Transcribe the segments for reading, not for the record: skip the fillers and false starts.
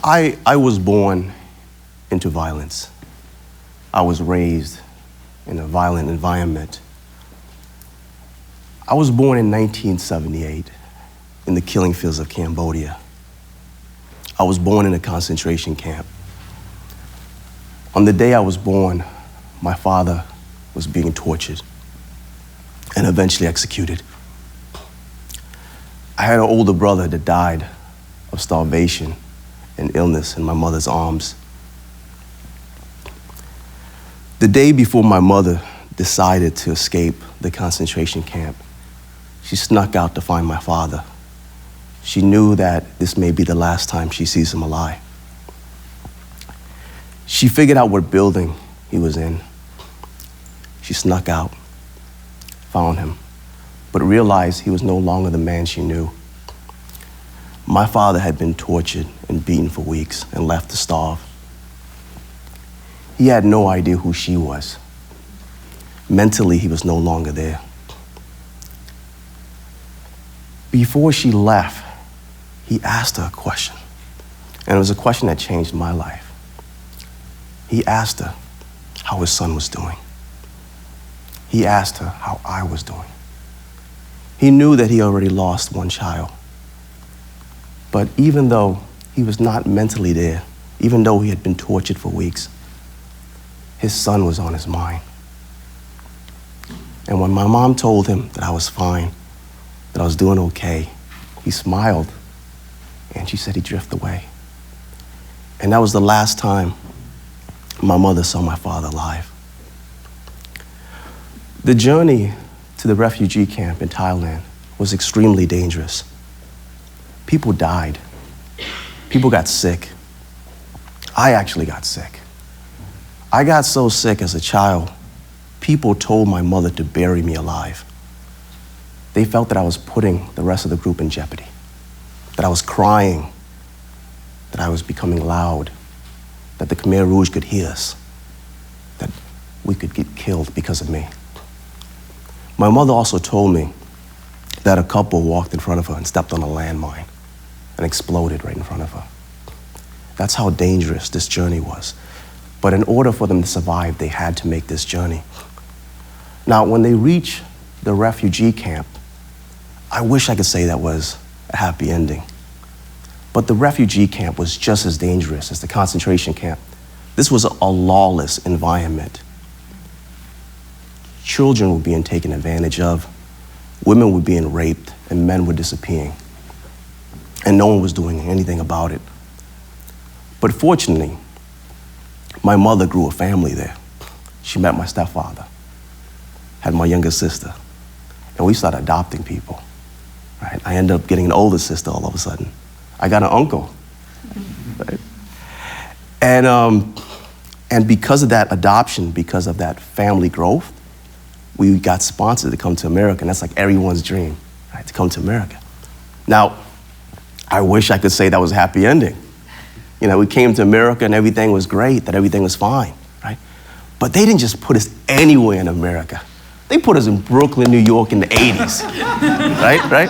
I was born into violence. I was raised in a violent environment. I was born in 1978 in the killing fields of Cambodia. I was born in a concentration camp. On the day I was born, my father was being tortured and eventually executed. I had an older brother that died of starvation and illness in my mother's arms. The day before my mother decided to escape the concentration camp, she snuck out to find my father. She knew that this may be the last time she sees him alive. She figured out what building he was in. She snuck out, found him, but realized he was no longer the man she knew. My father had been tortured and beaten for weeks and left to starve. He had no idea who she was. Mentally, he was no longer there. Before she left, he asked her a question, and it was a question that changed my life. He asked her how his son was doing. He asked her how I was doing. He knew that he already lost one child. But even though he was not mentally there, even though he had been tortured for weeks, his son was on his mind. And when my mom told him that I was fine, that I was doing okay, he smiled, and she said he drifted away. And that was the last time my mother saw my father alive. The journey to the refugee camp in Thailand was extremely dangerous. People died. People got sick. I actually got sick. I got so sick as a child, people told my mother to bury me alive. They felt that I was putting the rest of the group in jeopardy, that I was crying, that I was becoming loud, that the Khmer Rouge could hear us, that we could get killed because of me. My mother also told me that a couple walked in front of her and stepped on a landmine and exploded right in front of her. That's how dangerous this journey was. But in order for them to survive, they had to make this journey. Now, when they reached the refugee camp, I wish I could say that was a happy ending. But the refugee camp was just as dangerous as the concentration camp. This was a lawless environment. Children were being taken advantage of, women were being raped, and men were disappearing. And no one was doing anything about it. But fortunately, my mother grew a family there. She met my stepfather, had my younger sister, and we started adopting people. Right? I ended up getting an older sister all of a sudden. I got an uncle. Right? And because of that adoption, because of that family growth, we got sponsored to come to America, and that's like everyone's dream, right, to come to America. Now, I wish I could say that was a happy ending. You know, we came to America and everything was great, that everything was fine, right? But they didn't just put us anywhere in America. They put us in Brooklyn, New York in the 80s, right?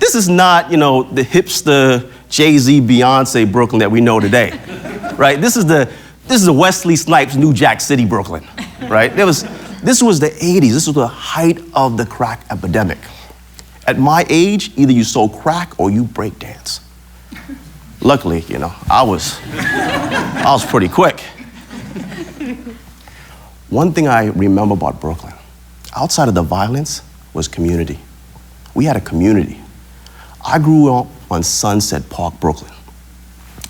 This is not, you know, the hipster Jay-Z, Beyonce Brooklyn that we know today, right? This is the Wesley Snipes, New Jack City, Brooklyn, right? This was the 80s. This was the height of the crack epidemic. At my age, either you sold crack or you break dance. Luckily, you know, I was pretty quick. One thing I remember about Brooklyn, outside of the violence, was community. We had a community. I grew up on Sunset Park, Brooklyn,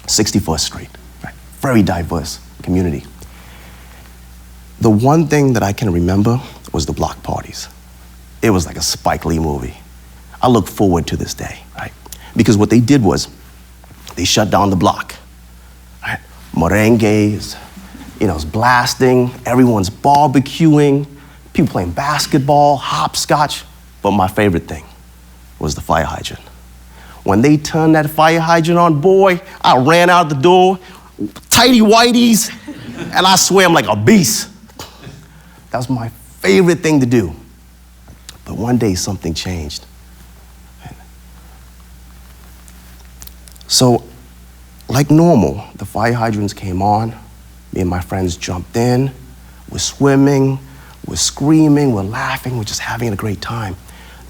61st Street, right? Very diverse community. The one thing that I can remember was the block parties. It was like a Spike Lee movie. I look forward to this day, right? Because what they did was they shut down the block, right? Merengues, you know, it's blasting, everyone's barbecuing, people playing basketball, hopscotch. But my favorite thing was the fire hydrant. When they turned that fire hydrant on, boy, I ran out the door, tighty whities, and I swam like a beast. That was my favorite thing to do. But one day something changed. So like normal, the fire hydrants came on. Me and my friends jumped in. We're swimming, we're screaming, we're laughing, we're just having a great time.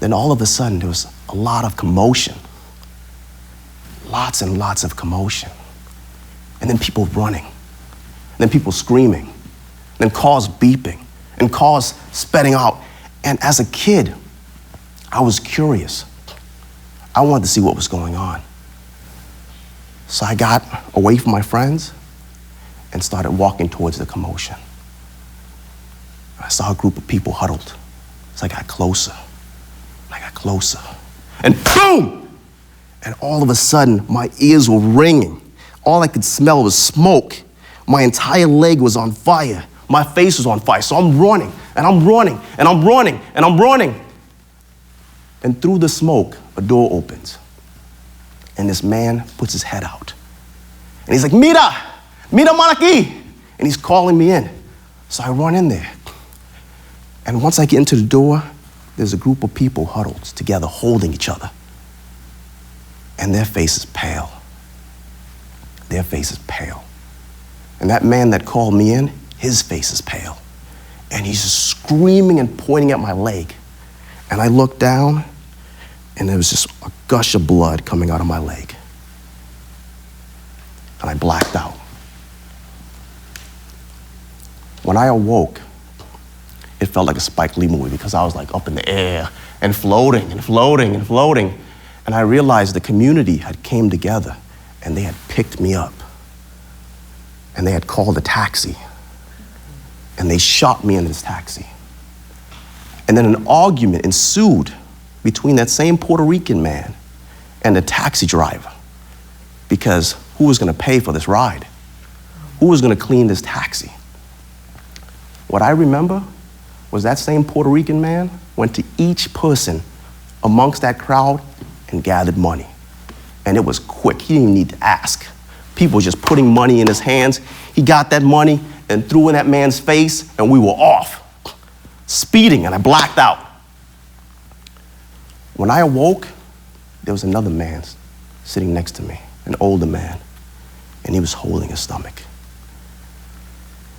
Then all of a sudden, there was a lot of commotion. Lots and lots of commotion. And then people running. And then people screaming. And then cars beeping. And cars spitting out. And as a kid, I was curious. I wanted to see what was going on. So I got away from my friends and started walking towards the commotion. I saw a group of people huddled. So I got closer. I got closer. And boom! And all of a sudden, my ears were ringing. All I could smell was smoke. My entire leg was on fire. My face was on fire. So I'm running, and I'm running, and I'm running, and I'm running. And through the smoke, a door opens. And this man puts his head out. And he's like, Mira man aquí. And he's calling me in. So I run in there. And once I get into the door, there's a group of people huddled together, holding each other. And their face is pale. Their face is pale. And that man that called me in, his face is pale. And he's just screaming and pointing at my leg. And I looked down, and there was just a gush of blood coming out of my leg. And I blacked out. When I awoke, it felt like a Spike Lee movie because I was like up in the air and floating and floating and floating. And I realized the community had came together and they had picked me up. And they had called a taxi. And they shot me in this taxi. And then an argument ensued between that same Puerto Rican man and the taxi driver, because who was going to pay for this ride? Who was going to clean this taxi? What I remember was that same Puerto Rican man went to each person amongst that crowd and gathered money. And it was quick. He didn't even need to ask. People were just putting money in his hands. He got that money and threw in that man's face, and we were off, speeding, and I blacked out. When I awoke, there was another man sitting next to me, an older man, and he was holding his stomach.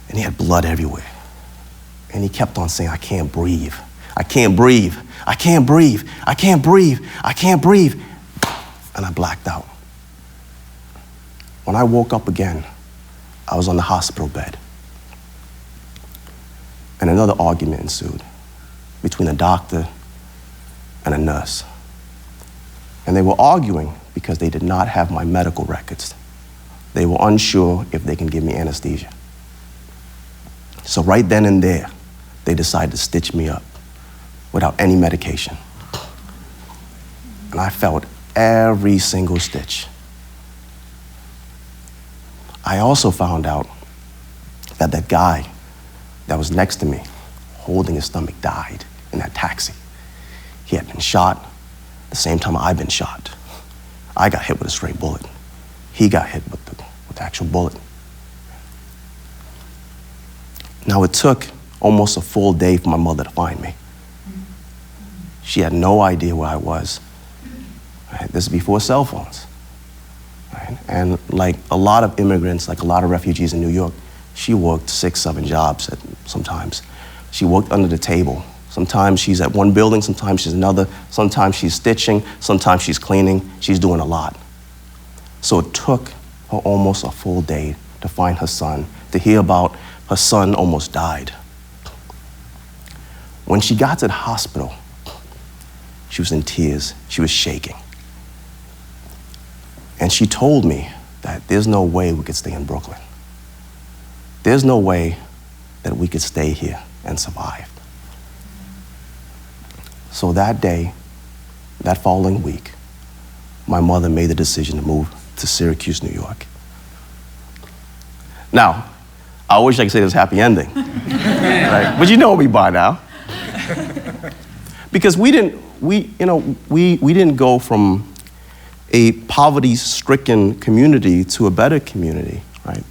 And he had blood everywhere. And he kept on saying, I can't breathe. I can't breathe. I can't breathe. I can't breathe. I can't breathe. And I blacked out. When I woke up again, I was on the hospital bed. And another argument ensued between a doctor and a nurse. And they were arguing because they did not have my medical records. They were unsure if they can give me anesthesia. So right then and there, they decided to stitch me up without any medication. And I felt every single stitch. I also found out that that guy that was next to me, holding his stomach, died in that taxi. He had been shot the same time I'd been shot. I got hit with a stray bullet. He got hit with the actual bullet. Now, it took almost a full day for my mother to find me. She had no idea where I was. Right? This is before cell phones. Right? And like a lot of immigrants, like a lot of refugees in New York, she worked 6, 7 jobs sometimes. She worked under the table. Sometimes she's at one building, sometimes she's another, sometimes she's stitching, sometimes she's cleaning. She's doing a lot. So it took her almost a full day to find her son, to hear about her son almost died. When she got to the hospital, she was in tears. She was shaking. And she told me that there's no way we could stay in Brooklyn. There's no way that we could stay here and survive. So that day, that following week, my mother made the decision to move to Syracuse, New York. Now, I wish I could say this happy ending, right? But you know me by now. Because we didn't go from a poverty-stricken community to a better community, right?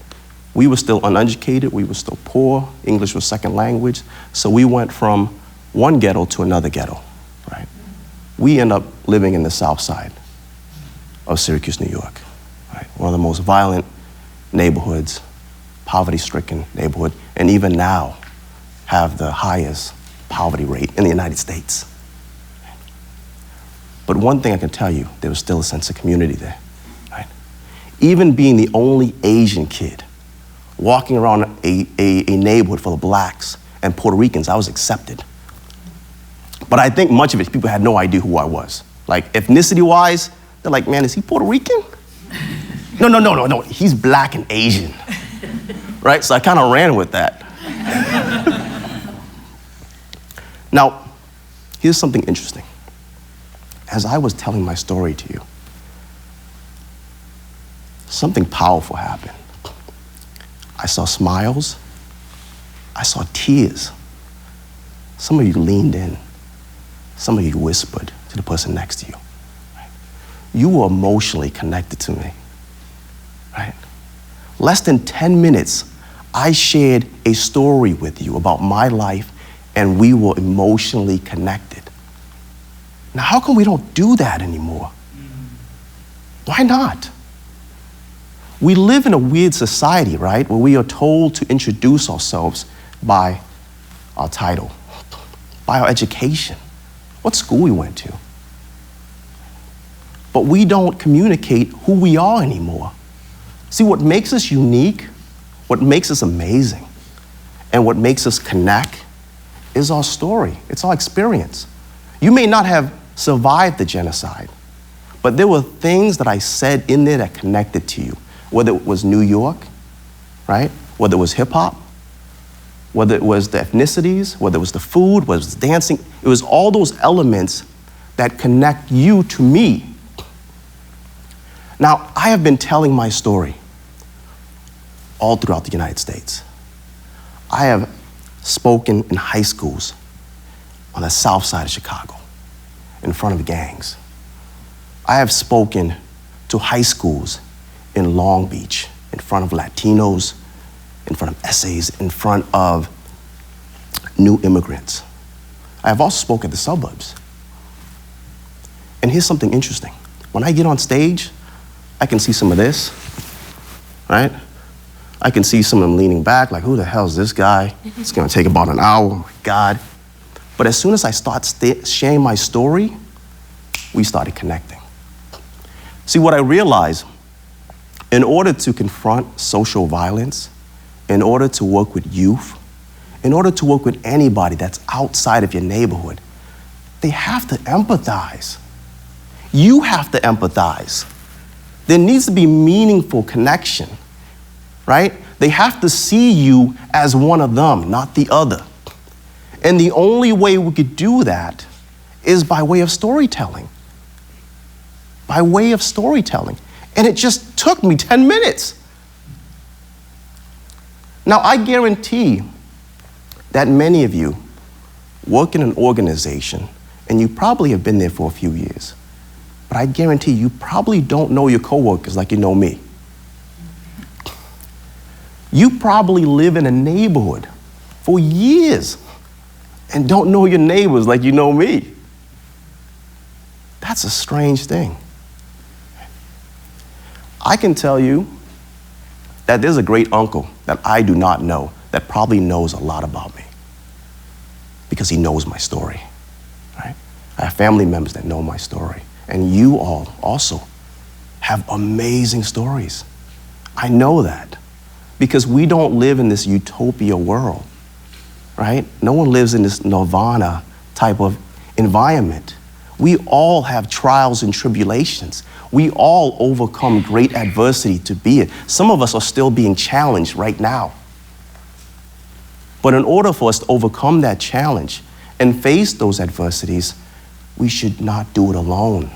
We were still uneducated, we were still poor, English was second language, so we went from one ghetto to another ghetto, right? We ended up living in the south side of Syracuse, New York, right? one of the most violent neighborhoods, poverty-stricken neighborhood, and even now have the highest poverty rate in the United States. But one thing I can tell you, there was still a sense of community there, right? Even being the only Asian kid walking around a neighborhood full of blacks and Puerto Ricans, I was accepted. But I think much of it, people had no idea who I was. Like, ethnicity-wise, they're like, man, is he Puerto Rican? No, he's black and Asian, right? So I kind of ran with that. Now, here's something interesting. As I was telling my story to you, something powerful happened. I saw smiles. I saw tears. Some of you leaned in. Some of you whispered to the person next to you. Right? You were emotionally connected to me. Right? Less than 10 minutes, I shared a story with you about my life, and we were emotionally connected. Now, how come we don't do that anymore? Why not? We live in a weird society, right, where we are told to introduce ourselves by our title, by our education, what school we went to. But we don't communicate who we are anymore. See, what makes us unique, what makes us amazing, and what makes us connect is our story. It's our experience. You may not have survived the genocide, but there were things that I said in there that connected to you, whether it was New York, right? Whether it was hip hop, whether it was the ethnicities, whether it was the food, whether it was dancing. It was all those elements that connect you to me. Now, I have been telling my story all throughout the United States. I have spoken in high schools on the south side of Chicago, in front of gangs. I have spoken to high schools in Long Beach, in front of Latinos, in front of essays, in front of new immigrants. I have also spoken at the suburbs. And here's something interesting. When I get on stage, I can see some of this, right? I can see some of them leaning back, like, who the hell is this guy? It's gonna take about an hour, oh my God. But as soon as I start sharing my story, we started connecting. See, what I realized, in order to confront social violence, in order to work with youth, in order to work with anybody that's outside of your neighborhood, they have to empathize. You have to empathize. There needs to be meaningful connection, right? They have to see you as one of them, not the other. And the only way we could do that is by way of storytelling. By way of storytelling. And it just took me 10 minutes. Now, I guarantee that many of you work in an organization, and you probably have been there for a few years, but I guarantee you probably don't know your coworkers like you know me. You probably live in a neighborhood for years and don't know your neighbors like you know me. That's a strange thing. I can tell you that there's a great uncle that I do not know that probably knows a lot about me because he knows my story, right? I have family members that know my story, and you all also have amazing stories. I know that because we don't live in this utopia world, right? No one lives in this nirvana type of environment. We all have trials and tribulations. We all overcome great adversity to be it. Some of us are still being challenged right now. But in order for us to overcome that challenge and face those adversities, we should not do it alone.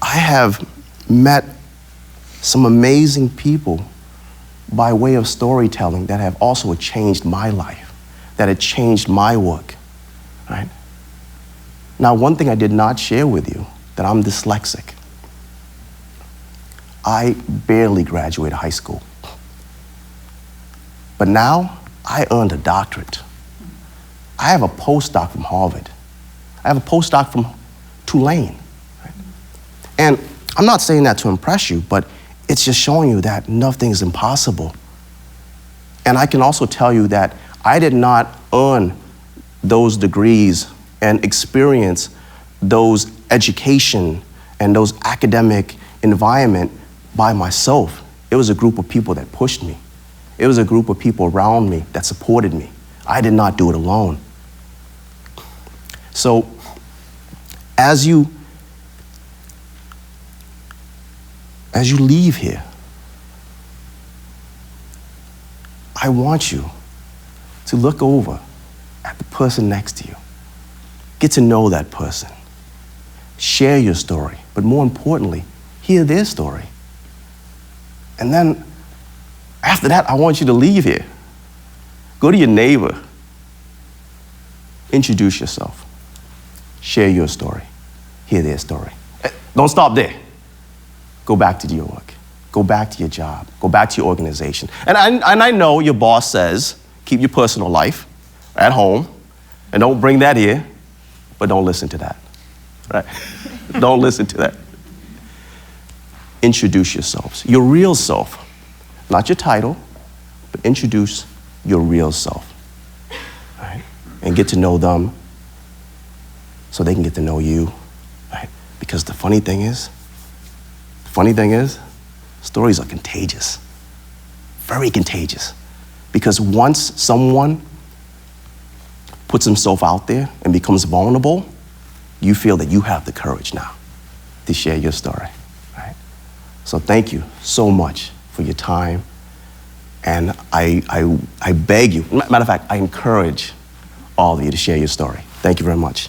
I have met some amazing people by way of storytelling that have also changed my life, that have changed my work, right? Now, one thing I did not share with you, that I'm dyslexic. I barely graduated high school. But now, I earned a doctorate. I have a postdoc from Harvard. I have a postdoc from Tulane. Right? And I'm not saying that to impress you, but it's just showing you that nothing is impossible. And I can also tell you that I did not earn those degrees and experience those education and those academic environment by myself. It was a group of people that pushed me. It was a group of people around me that supported me. I did not do it alone. So as you leave here, I want you to look over at the person next to you. Get to know that person. Share your story, but more importantly, hear their story. And then after that, I want you to leave here. Go to your neighbor. Introduce yourself. Share your story. Hear their story. Don't stop there. Go back to your work. Go back to your job. Go back to your organization. And I know your boss says, keep your personal life at home, and don't bring that here, but don't listen to that, right? Don't listen to that. Introduce yourselves, your real self, not your title, but introduce your real self, right? And get to know them so they can get to know you, right? Because the funny thing is, stories are contagious, very contagious. Because once someone puts himself out there and becomes vulnerable, you feel that you have the courage now to share your story, right? So thank you so much for your time. And I beg you, matter of fact, I encourage all of you to share your story. Thank you very much.